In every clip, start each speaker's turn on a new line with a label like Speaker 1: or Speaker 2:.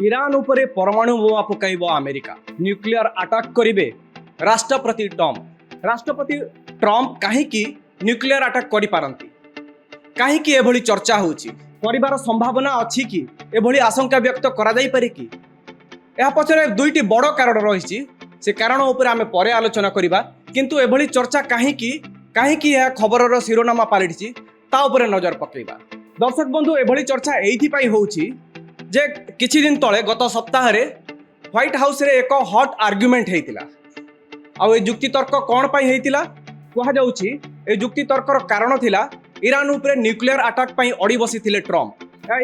Speaker 1: Iran ଉପରେ ପରମାଣୁ ବୋମା ପକାଇବ ଆମେରିକା, ନ୍ୟୁକ୍ଲିୟର ଆଟାକ୍ କରିବେ ରାଷ୍ଟ୍ରପତି ଟ୍ରମ୍ପ କାହିଁକି ନ୍ୟୁକ୍ଲିୟର ଆଟାକ୍ କରିପାରନ୍ତି? କାହିଁକି ଏଭଳି ଚର୍ଚ୍ଚା ହେଉଛି? କରିବାର ସମ୍ଭାବନା ଅଛି କି? ଏଭଳି ଆଶଙ୍କା ବ୍ୟକ୍ତ କରାଯାଇପାରେ କି? ଏହା ପଛରେ ଦୁଇଟି ବଡ଼ କାରଣ ରହିଛି। ସେ କାରଣ ଉପରେ ଆମେ ପରେ ଆଲୋଚନା କରିବା, କିନ୍ତୁ ଏଭଳି ଚର୍ଚ୍ଚା କାହିଁକି ଏହା ଖବରର ଶିରୋନାମା ପାଲଟିଛି ତା ଉପରେ ନଜର ପକାଇବା। ଦର୍ଶକ ବନ୍ଧୁ, ଏଭଳି ଚର୍ଚ୍ଚା ଏଇଥିପାଇଁ ହେଉଛି ଯେ କିଛି ଦିନ ତଳେ ଗତ ସପ୍ତାହରେ ହ୍ୱାଇଟ୍ ହାଉସ୍ରେ ଏକ ହଟ୍ ଆର୍ଗ୍ୟୁମେଣ୍ଟ ହେଇଥିଲା। ଆଉ ଏ ଯୁକ୍ତିତର୍କ କ'ଣ ପାଇଁ ହେଇଥିଲା? କୁହାଯାଉଛି ଏ ଯୁକ୍ତିତର୍କର କାରଣ ଥିଲା ଇରାନ ଉପରେ ନ୍ୟୁକ୍ଲିୟର ଆଟାକ୍ ପାଇଁ ଅଡ଼ି ବସିଥିଲେ ଟ୍ରମ୍ପ।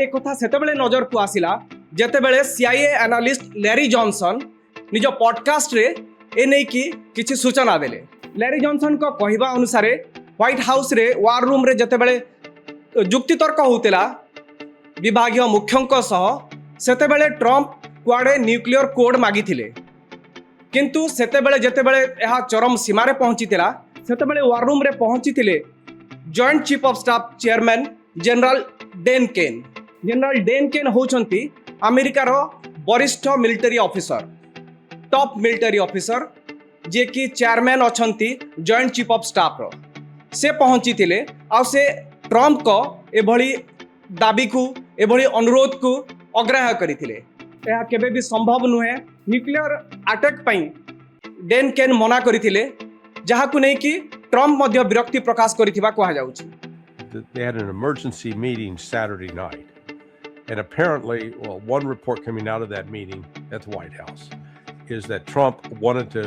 Speaker 1: ଏ କଥା ସେତେବେଳେ ନଜରକୁ ଆସିଲା ଯେତେବେଳେ CIA ଆନାଲିଷ୍ଟ ଲ୍ୟାରି ଜନସନ୍ ନିଜ ପଡକାଷ୍ଟରେ ଏ ନେଇକି କିଛି ସୂଚନା ଦେଲେ। ଲ୍ୟାରି ଜନସନ୍ଙ୍କ କହିବା ଅନୁସାରେ ହ୍ୱାଇଟ୍ ହାଉସ୍ରେ ୱାର୍ ରୁମ୍ରେ ଯେତେବେଳେ ଯୁକ୍ତିତର୍କ ହେଉଥିଲା ବିଭାଗୀୟ ମୁଖ୍ୟଙ୍କ ସହ, ସେତେବେଳେ ଟ୍ରମ୍ପ କୁଆଡ଼େ ନ୍ୟୁକ୍ଲିୟର କୋଡ୍ ମାଗିଥିଲେ। କିନ୍ତୁ ଯେତେବେଳେ ଏହା ଚରମ ସୀମାରେ ପହଞ୍ଚିଥିଲା, ସେତେବେଳେ ୱାର୍ ରୁମ୍ରେ ପହଞ୍ଚିଥିଲେ joint chief of staff chairman general Dan Caine. General Dan Caine ହେଉଛନ୍ତି ଆମେରିକାର ବରିଷ୍ଠ military officer, top military officer, ଯିଏକି ଚେୟାରମ୍ୟାନ୍ ଅଛନ୍ତି ଜଏଣ୍ଟ ଚିଫ୍ ଅଫ୍ ଷ୍ଟାଫ୍ର। ସେ ପହଞ୍ଚିଥିଲେ ଆଉ ସେ ଟ୍ରମ୍ପଙ୍କ ଏଭଳି ଦାବିକୁ, ଏଭଳି ଅନୁରୋଧକୁ ଅଗ୍ରାହ୍ୟ କରିଥିଲେ। ଏହା କେବେ ବି ସମ୍ଭବ ନୁହେଁ। ନ୍ୟୁକ୍ଲିୟର ଆଟାକ୍ ପାଇଁ ଡେନ୍ କେନ୍ ମନା କରିଥିଲେ, ଯାହାକୁ ନେଇକି ଟ୍ରମ୍ପ ମଧ୍ୟ ବିରକ୍ତି ପ୍ରକାଶ କରିଥିବା କୁହାଯାଉଛି।
Speaker 2: They had an emergency meeting Saturday night. And apparently, one report coming out of that meeting at the White House is that Trump wanted to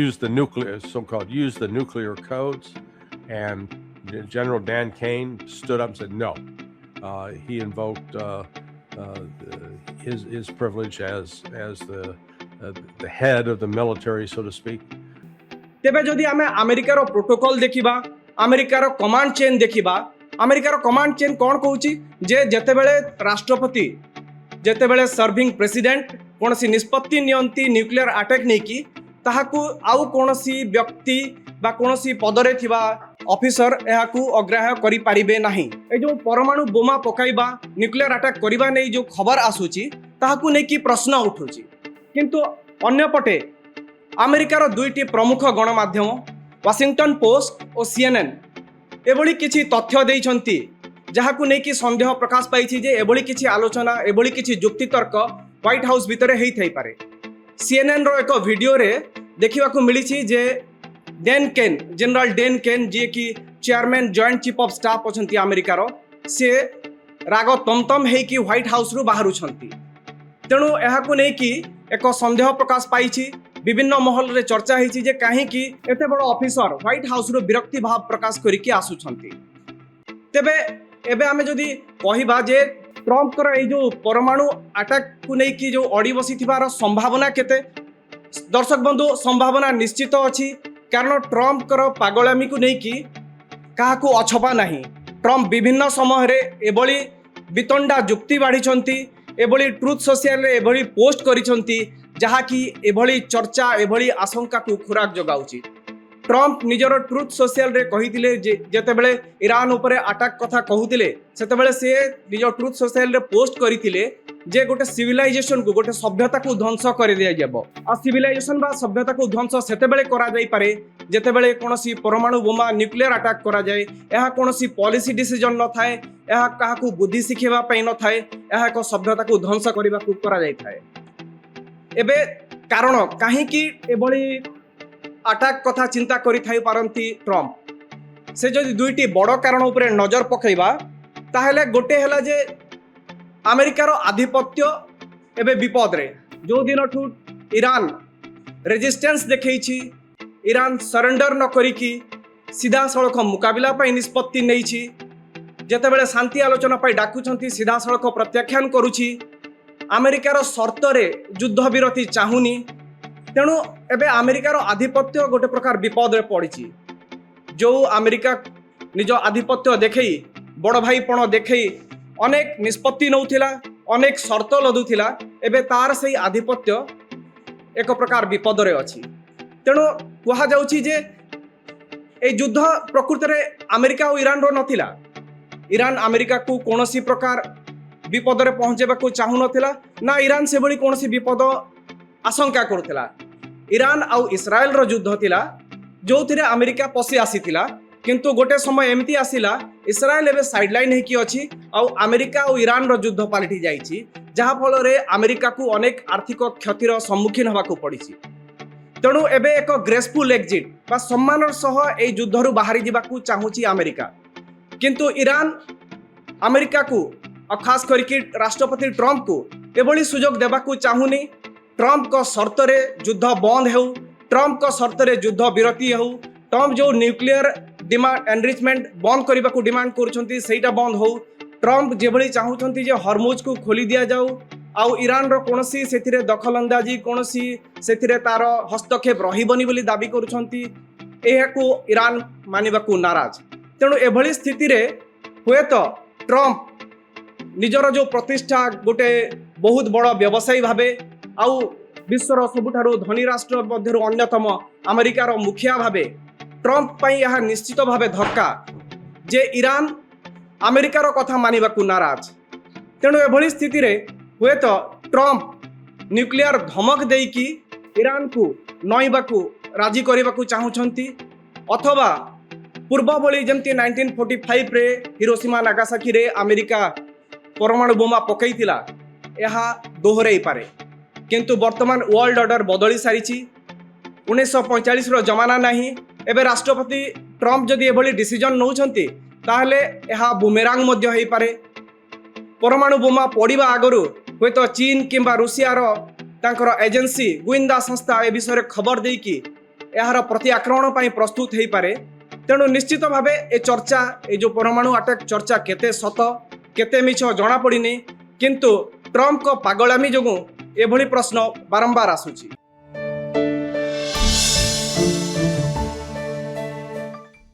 Speaker 2: use the nuclear codes, and General Dan Kane stood up and said no. He invoked his privilege as the head of the military, so to speak.
Speaker 1: ତେବେ ଯଦି ଆମେ ଆମେରିକାର protocol ଦେଖିବା, ଆମେରିକାର command chain ଦେଖିବା, ଆମେରିକାର command chain କ'ଣ କହୁଛି ଯେ ଯେତେବେଳେ ସର୍ଭିଂ ପ୍ରେସିଡେଣ୍ଟ କୌଣସି ନିଷ୍ପତ୍ତି ନିଅନ୍ତି ନ୍ୟୁକ୍ଲିୟର ଆଟାକ୍ ନେଇକି, ତାହାକୁ ଆଉ କୌଣସି ବ୍ୟକ୍ତି ବା କୌଣସି ପଦରେ ଥିବା ଅଫିସର ଏହାକୁ ଅଗ୍ରାହ୍ୟ କରିପାରିବେ ନାହିଁ। ଏ ଯେଉଁ ପରମାଣୁ ବୋମା ପକାଇବା, ନ୍ୟୁକ୍ଲିୟର ଆଟାକ୍ କରିବା ନେଇ ଯେଉଁ ଖବର ଆସୁଛି, ତାହାକୁ ନେଇକି ପ୍ରଶ୍ନ ଉଠୁଛି। କିନ୍ତୁ ଅନ୍ୟପଟେ ଆମେରିକାର ଦୁଇଟି ପ୍ରମୁଖ ଗଣମାଧ୍ୟମ ୱାଶିଂଟନ ପୋଷ୍ଟ ଓ CNN ଏଭଳି କିଛି ତଥ୍ୟ ଦେଇଛନ୍ତି, ଯାହାକୁ ନେଇକି ସନ୍ଦେହ ପ୍ରକାଶ ପାଇଛି ଯେ ଏଭଳି କିଛି ଆଲୋଚନା, ଏଭଳି କିଛି ଯୁକ୍ତିତର୍କ ହ୍ୱାଇଟ୍ ହାଉସ୍ ଭିତରେ ହେଇଥାଇପାରେ। CNN ର ଏକ ଭିଡ଼ିଓରେ ଦେଖିବାକୁ ମିଳିଛି ଯେ ଜେନେରାଲ ଡେନ୍ କେନ୍, ଯିଏକି chairman joint chief of staff ଅଛନ୍ତି ଆମେରିକାର, ସେ ରାଗ ତମତମ ହେଇକି ହ୍ୱାଇଟ୍ ହାଉସ୍ରୁ ବାହାରୁଛନ୍ତି। ତେଣୁ ଏହାକୁ ନେଇକି ଏକ ସନ୍ଦେହ ପ୍ରକାଶ ପାଇଛି। ବିଭିନ୍ନ ମହଲରେ ଚର୍ଚ୍ଚା ହେଇଛି ଯେ କାହିଁକି ଏତେ ବଡ଼ ଅଫିସର ହ୍ୱାଇଟ୍ ହାଉସ୍ରୁ ବିରକ୍ତି ଭାବ ପ୍ରକାଶ କରିକି ଆସୁଛନ୍ତି। ତେବେ ଏବେ ଆମେ ଯଦି କହିବା ଯେ ଟ୍ରମ୍ପଙ୍କର ଏଇ ଯେଉଁ ପରମାଣୁ ଆଟାକ୍କୁ ନେଇକି ଯେଉଁ ଅଡ଼ି ବସିଥିବାର ସମ୍ଭାବନା କେତେ? ଦର୍ଶକ ବନ୍ଧୁ, ସମ୍ଭାବନା ନିଶ୍ଚିତ ଅଛି, କାରଣ ଟ୍ରମ୍ପଙ୍କର ପାଗଳାମୀକୁ ନେଇକି କାହାକୁ ଅଛପା ନାହିଁ। ଟ୍ରମ୍ପ ବିଭିନ୍ନ ସମୟରେ ଏଭଳି ବିତଣ୍ଡା ଯୁକ୍ତି ବାଢ଼ିଛନ୍ତି, ଏଭଳି ଟ୍ରୁଥ୍ ସୋସିଆଲରେ ଏଭଳି ପୋଷ୍ଟ କରିଛନ୍ତି, ଯାହାକି ଏଭଳି ଚର୍ଚ୍ଚା, ଏଭଳି ଆଶଙ୍କାକୁ ଖୋରାକ ଯୋଗାଉଛି। ଟ୍ରମ୍ପ ନିଜର ଟ୍ରୁଥ୍ ସୋସିଆଲରେ କହିଥିଲେ ଯେ ଯେତେବେଳେ ଇରାନ ଉପରେ ଆଟାକ୍ କଥା କହୁଥିଲେ, ସେତେବେଳେ ସେ ନିଜ ଟ୍ରୁଥ୍ ସୋସିଆଲରେ ପୋଷ୍ଟ କରିଥିଲେ ଯେ ଗୋଟେ ସିଭିଲାଇଜେସନକୁ, ଗୋଟେ ସଭ୍ୟତାକୁ ଧ୍ୱଂସ କରିଦିଆଯିବ। ଆଉ ସିଭିଲାଇଜେସନ ବା ସଭ୍ୟତାକୁ ଧ୍ୱଂସ ସେତେବେଳେ କରାଯାଇପାରେ ଯେତେବେଳେ କୌଣସି ପରମାଣୁ ବୋମା ନ୍ୟୁକ୍ଲିୟର ଆଟାକ୍ କରାଯାଏ। ଏହା କୌଣସି ପଲିସି ଡିସିଜନ ନଥାଏ, ଏହା କାହାକୁ ବୁଦ୍ଧି ଶିଖେଇବା ପାଇଁ ନଥାଏ, ଏହା ଏକ ସଭ୍ୟତାକୁ ଧ୍ୱଂସ କରିବାକୁ କରାଯାଇଥାଏ। ଏବେ କାରଣ କାହିଁକି ଏଭଳି ଆଟାକ୍ କଥା ଚିନ୍ତା କରିଥାଇ ପାରନ୍ତି ଟ୍ରମ୍ପ? ସେ ଯଦି ଦୁଇଟି ବଡ଼ କାରଣ ଉପରେ ନଜର ପକାଇବା, ତାହେଲେ ଗୋଟେ ହେଲା ଯେ ଆମେରିକାର ଆଧିପତ୍ୟ ଏବେ ବିପଦରେ। ଯେଉଁ ଦିନଠୁ ଇରାନ ରେଜିଷ୍ଟାନ୍ସ ଦେଖେଇଛି, ଇରାନ ସରେଣ୍ଡର ନ କରିକି ସିଧାସଳଖ ମୁକାବିଲା ପାଇଁ ନିଷ୍ପତ୍ତି ନେଇଛି, ଯେତେବେଳେ ଶାନ୍ତି ଆଲୋଚନା ପାଇଁ ଡାକୁଛନ୍ତି ସିଧାସଳଖ ପ୍ରତ୍ୟାଖ୍ୟାନ କରୁଛି, ଆମେରିକାର ସର୍ତ୍ତରେ ଯୁଦ୍ଧ ବିରତି ଚାହୁଁନି। ତେଣୁ ଏବେ ଆମେରିକାର ଆଧିପତ୍ୟ ଗୋଟେ ପ୍ରକାର ବିପଦରେ ପଡ଼ିଛି। ଯେଉଁ ଆମେରିକା ନିଜ ଆଧିପତ୍ୟ ଦେଖେଇ, ବଡ଼ ଭାଇପଣ ଦେଖେଇ ଅନେକ ନିଷ୍ପତ୍ତି ନେଉଥିଲା, ଅନେକ ସର୍ତ୍ତ ଲଦୁଥିଲା, ଏବେ ତାର ସେଇ ଆଧିପତ୍ୟ ଏକ ପ୍ରକାର ବିପଦରେ ଅଛି। ତେଣୁ କୁହାଯାଉଛି ଯେ এই যুদ্ধ প্রকৃতরে আমেরিকা ও ইরানর নথিলা। ইরান আমেরিকাକୁ କୌଣସି ପ୍ରକାର विपदरे पहुंचेबाकू चाहू नथिला ना ईरान से भली कोनसी विपद आशंका करुथिला। ईरान आउ इस्राएल रो युद्ध थिला जोथिरे अमेरिका पसी आसीथिला, किंतु गोटे समय एमती आसिला इस्राएल एबे साइडलाइन हेकी अछि आउ अमेरिका और ईरान रो युद्ध पलटि जाइछि, जहा फल रे अमेरिका को अनेक आर्थिक क्षतिर सम्मुखीन होबाकू पड़िछि। तेणु एबे एक ग्रेसफुल एक्जिट बा सम्मानर सह ए युद्धरु बाहरी जिबाकू चाहूछि अमेरिका, किंतु ईरान अमेरिका को खास करके राष्ट्रपति ट्रंप को एभली सुजोग देबाकू चाहूनी। ट्रंप को शर्त रे युद्ध बंद हेउ, ट्रंप को शर्त रे युद्ध विरति हेउ, ट्रंप जो न्यूक्लियर डिमांड एनरिचमेंट बंद करने डिमांड करुछंती सेटा बंद हो, ट्रंप जेभली चाहूछंती जे हरमुज को खोली दिया जाऊ आउ ईरान रो कोनसी सेथिरे दखल अंदाजी कोनसी सेथिरे तार हस्तक्षेप रहिबनी बोली दाबी करुछंती, एहाकू ईरान मानिबाकू नाराज। तेणु एभली स्थिति रे हुए तो ट्रंप निजर जो प्रतिष्ठा गोटे बहुत बड़ व्यवसायी भावे आउ विश्वर सबुठारु धनी राष्ट्र मध्यरु अन्यतम अमेरिकार मुखिया भावे ट्रंप पई यह निश्चित भावे धक्का जे ईरान अमेरिकार कथा मानिबाकू नाराज। तेणु एभली स्थिति रे हुए तो ट्रंप न्यूक्लियर धमक देकी ईरान को नईबाकू राजी करबाकू चाहूछंती, अथवा पूर्व भली जमती 1945 रे हिरोशिमा नागासाकी रे अमेरिका परमाणु बोमा पकईथिला यह दोहराई पारे। किंतु वर्तमान वर्ल्ड ऑर्डर बदली सारी 1945 रो जमाना नहीं। एबे राष्ट्रपति ट्रंप जदि एभली डिसीजन नौछंती ताहले यह बुमेरांग मध्य होई पारे। परमाणु बोमा पड़िबा आगरु हुए तो चीन किंबा रूसिया रो तांकर एजेंसी गुइंदा संस्था ए विषय खबर देकी यार प्रति आक्रमण पई प्रस्तुत हेई पारे। तेणु निश्चित भावे ए चर्चा ए जो परमाणु अटैक चर्चा केते सत केते मिछ जଣା पड़िनी, किंतु ट्रंप को पागलामी जोगु एभली प्रश्न बारंबार आसुची।